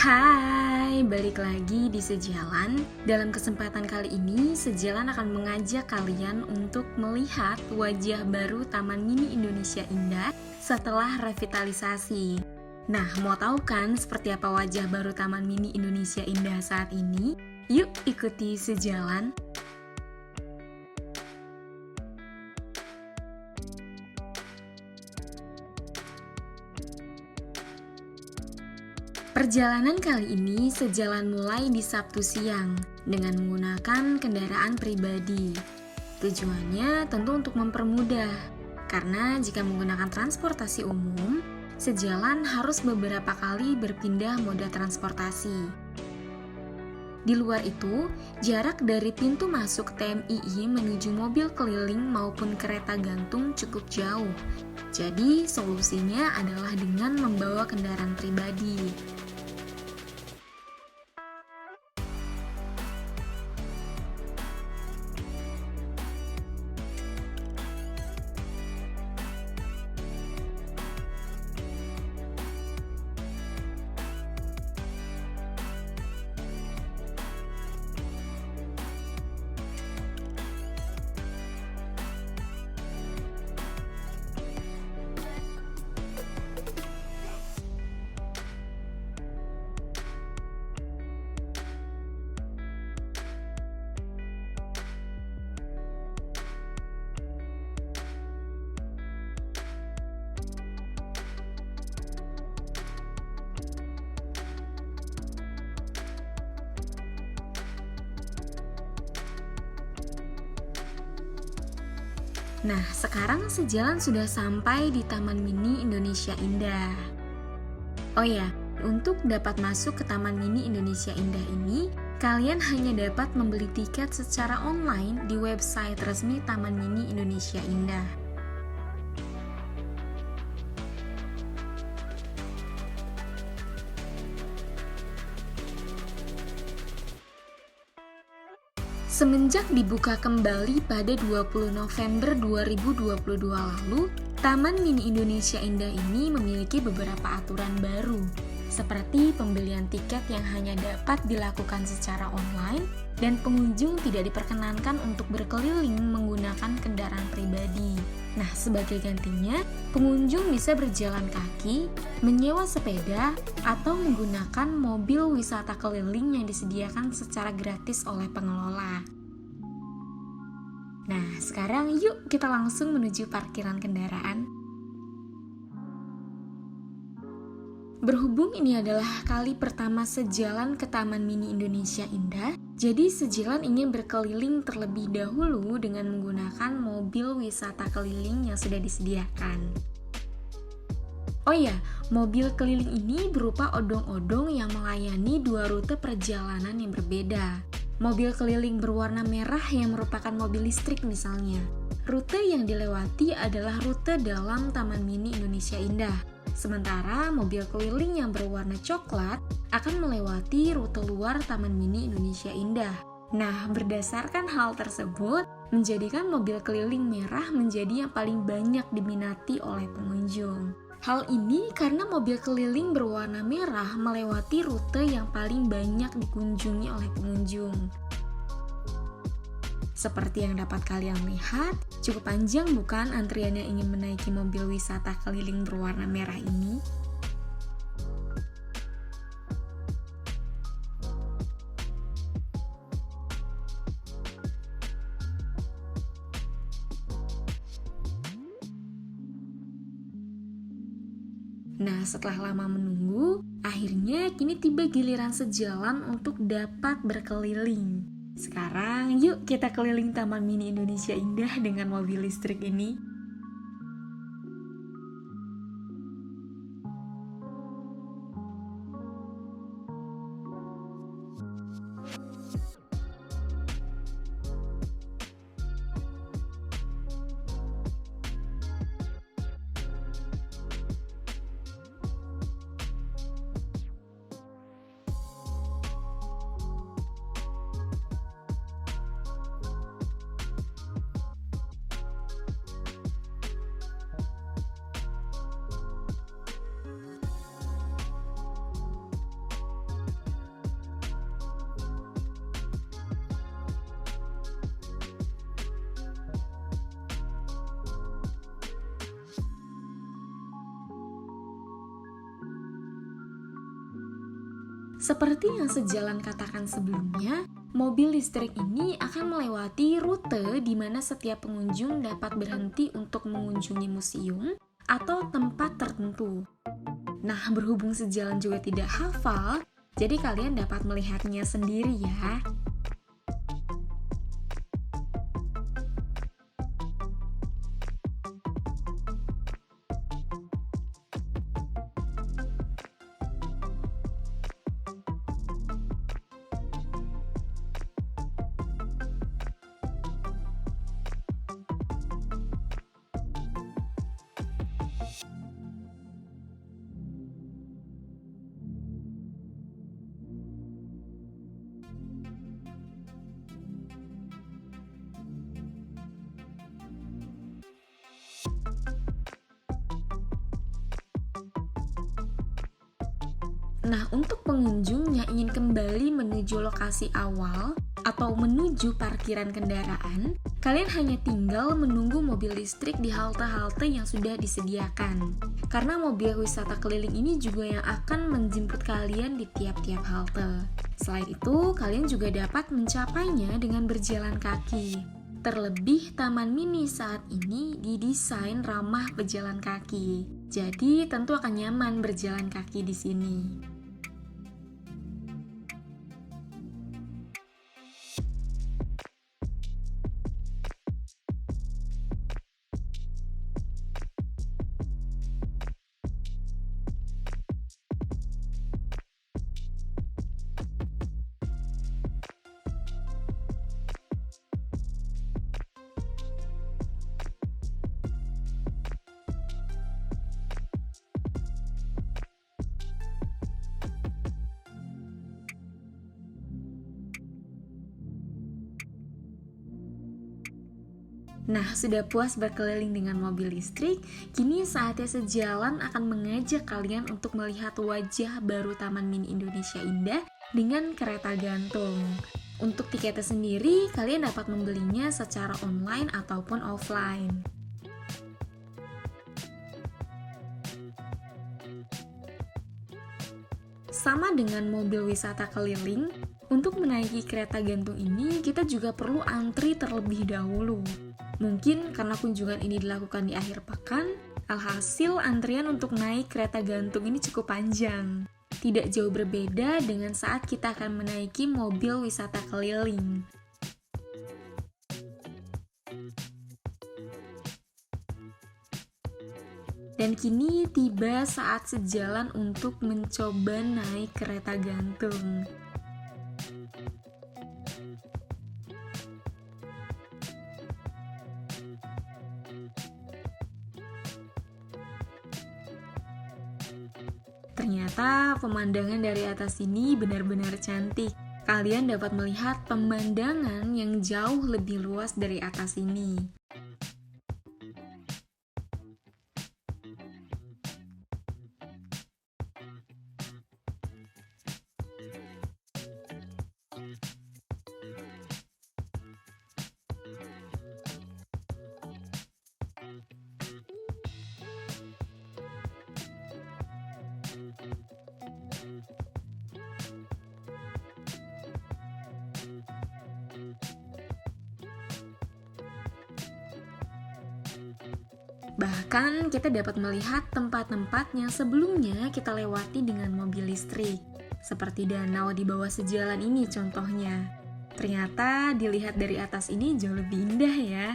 Hai, balik lagi di Sejalan. Dalam kesempatan kali ini, Sejalan akan mengajak kalian untuk melihat wajah baru Taman Mini Indonesia Indah setelah revitalisasi. Nah, mau tahu kan seperti apa wajah baru Taman Mini Indonesia Indah saat ini? Yuk ikuti Sejalan. Perjalanan kali ini Sejalan mulai di Sabtu siang dengan menggunakan kendaraan pribadi. Tujuannya tentu untuk mempermudah, karena jika menggunakan transportasi umum, Sejalan harus beberapa kali berpindah moda transportasi. Di luar itu, jarak dari pintu masuk TMII menuju mobil keliling maupun kereta gantung cukup jauh. Jadi, solusinya adalah dengan membawa kendaraan pribadi. Nah, sekarang Sejalan sudah sampai di Taman Mini Indonesia Indah. Oh ya, untuk dapat masuk ke Taman Mini Indonesia Indah ini, kalian hanya dapat membeli tiket secara online di website resmi Taman Mini Indonesia Indah. Semenjak dibuka kembali pada 20 November 2022 lalu, Taman Mini Indonesia Indah ini memiliki beberapa aturan baru, seperti pembelian tiket yang hanya dapat dilakukan secara online dan pengunjung tidak diperkenankan untuk berkeliling menggunakan kendaraan pribadi. Nah, sebagai gantinya, pengunjung bisa berjalan kaki, menyewa sepeda, atau menggunakan mobil wisata keliling yang disediakan secara gratis oleh pengelola. Nah, sekarang yuk kita langsung menuju parkiran kendaraan. Berhubung ini adalah kali pertama Sejalan ke Taman Mini Indonesia Indah, jadi Sejalan ingin berkeliling terlebih dahulu dengan menggunakan mobil wisata keliling yang sudah disediakan. Oh ya, mobil keliling ini berupa odong-odong yang melayani dua rute perjalanan yang berbeda. Mobil keliling berwarna merah yang merupakan mobil listrik misalnya. Rute yang dilewati adalah rute dalam Taman Mini Indonesia Indah. Sementara mobil keliling yang berwarna coklat akan melewati rute luar Taman Mini Indonesia Indah. Nah, berdasarkan hal tersebut, menjadikan mobil keliling merah menjadi yang paling banyak diminati oleh pengunjung. Hal ini karena mobil keliling berwarna merah melewati rute yang paling banyak dikunjungi oleh pengunjung. Seperti yang dapat kalian lihat, cukup panjang bukan antrian yang ingin menaiki mobil wisata keliling berwarna merah ini? Nah, setelah lama menunggu, akhirnya kini tiba giliran Sejalan untuk dapat berkeliling. Sekarang yuk kita keliling Taman Mini Indonesia Indah dengan mobil listrik ini. Seperti yang sejalan katakan sebelumnya, mobil listrik ini akan melewati rute di mana setiap pengunjung dapat berhenti untuk mengunjungi museum atau tempat tertentu. Nah, berhubung sejalan juga tidak hafal, jadi kalian dapat melihatnya sendiri ya. Nah, untuk pengunjung yang ingin kembali menuju lokasi awal atau menuju parkiran kendaraan, kalian hanya tinggal menunggu mobil listrik di halte-halte yang sudah disediakan. Karena mobil wisata keliling ini juga yang akan menjemput kalian di tiap-tiap halte. Selain itu, kalian juga dapat mencapainya dengan berjalan kaki. Terlebih, Taman Mini saat ini didesain ramah pejalan kaki. Jadi, tentu akan nyaman berjalan kaki di sini. Nah, sudah puas berkeliling dengan mobil listrik, kini saatnya sejalan akan mengajak kalian untuk melihat wajah baru Taman Mini Indonesia Indah dengan kereta gantung. Untuk tiketnya sendiri, kalian dapat membelinya secara online ataupun offline. Sama dengan mobil wisata keliling, untuk menaiki kereta gantung ini kita juga perlu antri terlebih dahulu. Mungkin karena kunjungan ini dilakukan di akhir pekan, alhasil antrian untuk naik kereta gantung ini cukup panjang. Tidak jauh berbeda dengan saat kita akan menaiki mobil wisata keliling. Dan kini tiba saat sejalan untuk mencoba naik kereta gantung. Ternyata pemandangan dari atas ini benar-benar cantik. Kalian dapat melihat pemandangan yang jauh lebih luas dari atas ini. Bahkan kita dapat melihat tempat-tempat yang sebelumnya kita lewati dengan mobil listrik, seperti danau di bawah sejalan ini contohnya. Ternyata dilihat dari atas ini jauh lebih indah ya.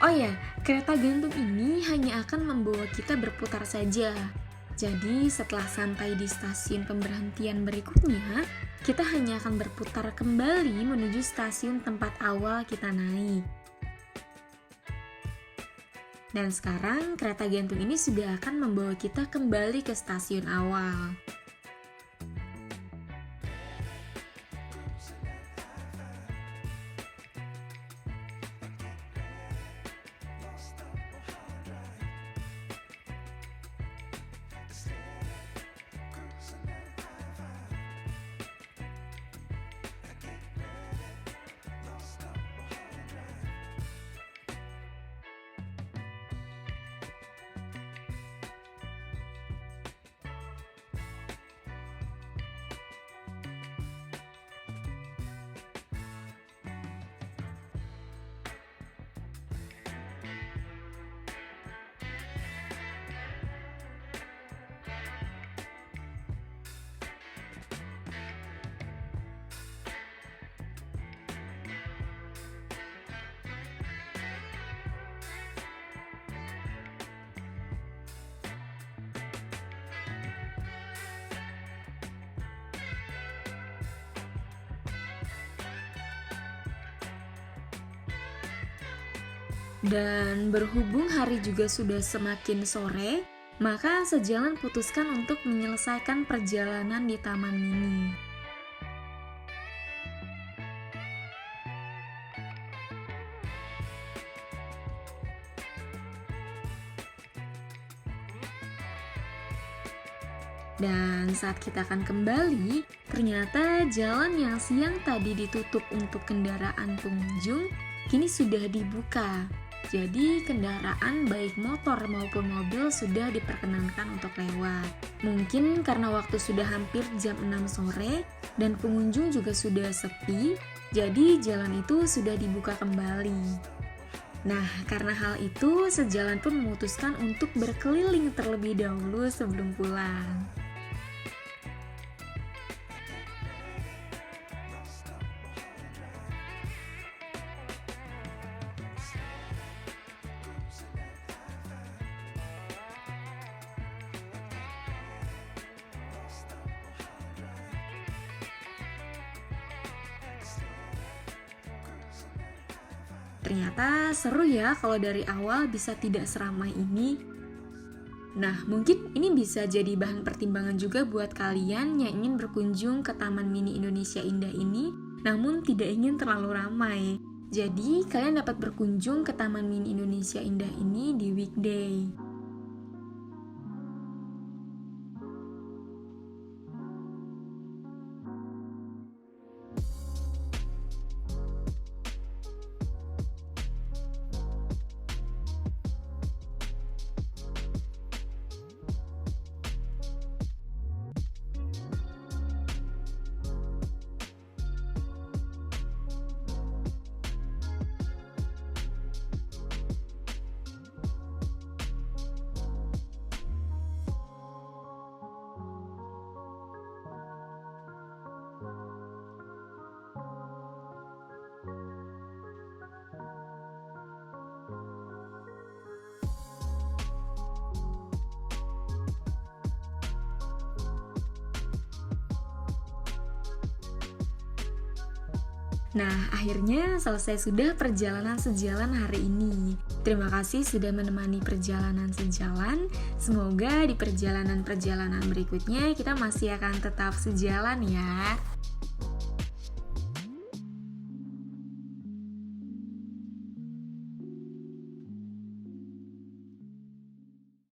Oh ya, kereta gantung ini hanya akan membawa kita berputar saja. Jadi setelah sampai di stasiun pemberhentian berikutnya, kita hanya akan berputar kembali menuju stasiun tempat awal kita naik. Dan sekarang kereta gantung ini sudah akan membawa kita kembali ke stasiun awal. Dan berhubung hari juga sudah semakin sore, maka sejalan putuskan untuk menyelesaikan perjalanan di Taman Mini. Dan saat kita akan kembali, ternyata jalan yang siang tadi ditutup untuk kendaraan pengunjung kini sudah dibuka. Jadi kendaraan baik motor maupun mobil sudah diperkenankan untuk lewat. Mungkin karena waktu sudah hampir jam 6 sore dan pengunjung juga sudah sepi, jadi jalan itu sudah dibuka kembali. Nah, karena hal itu, sejalan pun memutuskan untuk berkeliling terlebih dahulu sebelum pulang. Ternyata seru ya kalau dari awal bisa tidak seramai ini. Nah, mungkin ini bisa jadi bahan pertimbangan juga buat kalian yang ingin berkunjung ke Taman Mini Indonesia Indah ini, namun tidak ingin terlalu ramai. Jadi, kalian dapat berkunjung ke Taman Mini Indonesia Indah ini di weekday. Nah, akhirnya selesai sudah perjalanan sejalan hari ini. Terima kasih sudah menemani perjalanan sejalan. Semoga di perjalanan-perjalanan berikutnya kita masih akan tetap sejalan ya.